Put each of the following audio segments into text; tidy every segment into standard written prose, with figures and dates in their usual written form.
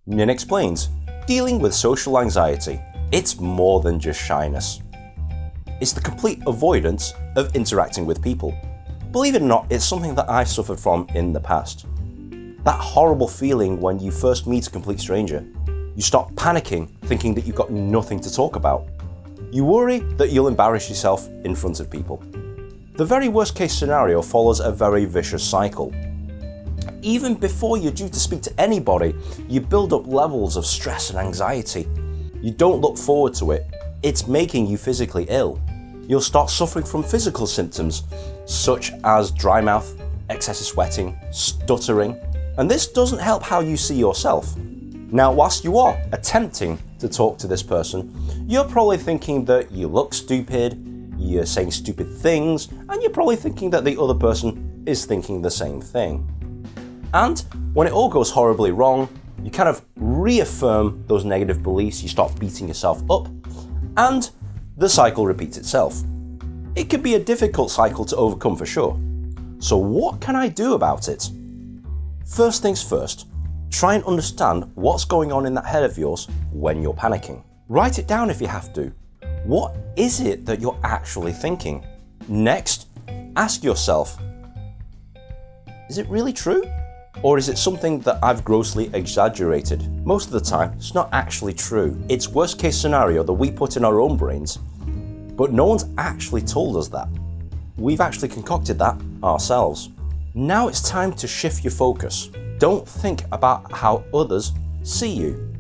Nin explains, dealing with social anxiety, it's more than just shyness. It's the complete avoidance of interacting with people. Believe it or not, it's something that I've suffered from in the past. That horrible feeling when you first meet a complete stranger. You start panicking, thinking that you've got nothing to talk about. You worry that you'll embarrass yourself in front of people. The very worst case scenario follows a very vicious cycle. Even before you're due to speak to anybody, you build up levels of stress and anxiety. You don't look forward to it. It's making you physically ill. You'll start suffering from physical symptoms such as dry mouth, excessive sweating, stuttering, and this doesn't help how you see yourself. Now, whilst you are attempting to talk to this person, you're probably thinking that you look stupid, you're saying stupid things, and you're probably thinking that the other person is thinking the same thing. And when it all goes horribly wrong, you kind of reaffirm those negative beliefs, you start beating yourself up, and the cycle repeats itself. It can be a difficult cycle to overcome for sure. So what can I do about it? First things first, try and understand what's going on in that head of yours when you're panicking. Write it down if you have to. What is it that you're actually thinking? Next, ask yourself, is it really true? Or is it something that I've grossly exaggerated? Most of the time, it's not actually true. It's worst case scenario that we put in our own brains, but no one's actually told us that. We've actually concocted that ourselves. Now it's time to shift your focus. Don't think about how others see you.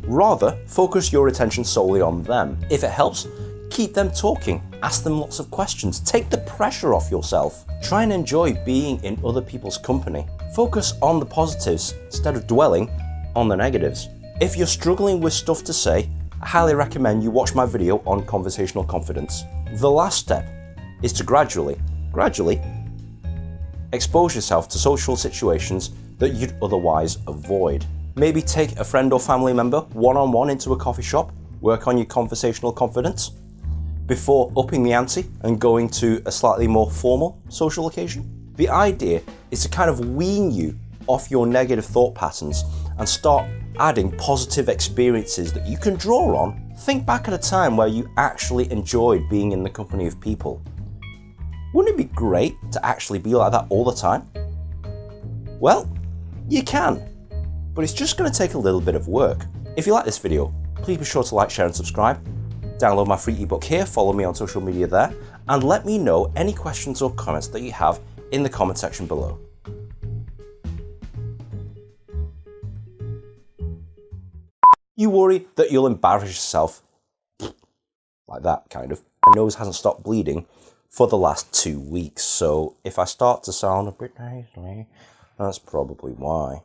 Rather, focus your attention solely on them. If it helps, keep them talking, ask them lots of questions, take the pressure off yourself. Try and enjoy being in other people's company. Focus on the positives instead of dwelling on the negatives. If you're struggling with stuff to say, I highly recommend you watch my video on conversational confidence. The last step is to gradually expose yourself to social situations that you'd otherwise avoid. Maybe take a friend or family member one-on-one into a coffee shop, work on your conversational confidence before upping the ante and going to a slightly more formal social occasion. The idea is to kind of wean you off your negative thought patterns and start adding positive experiences that you can draw on. Think back at a time where you actually enjoyed being in the company of people. Wouldn't it be great to actually be like that all the time? Well, you can, but it's just going to take a little bit of work. If you like this video, please be sure to like, share and subscribe. Download my free ebook here, follow me on social media there, and let me know any questions or comments that you have in the comment section below. You worry that you'll embarrass yourself, like that kind of. My nose hasn't stopped bleeding for the last 2 weeks, so if I start to sound a bit nasally, that's probably why.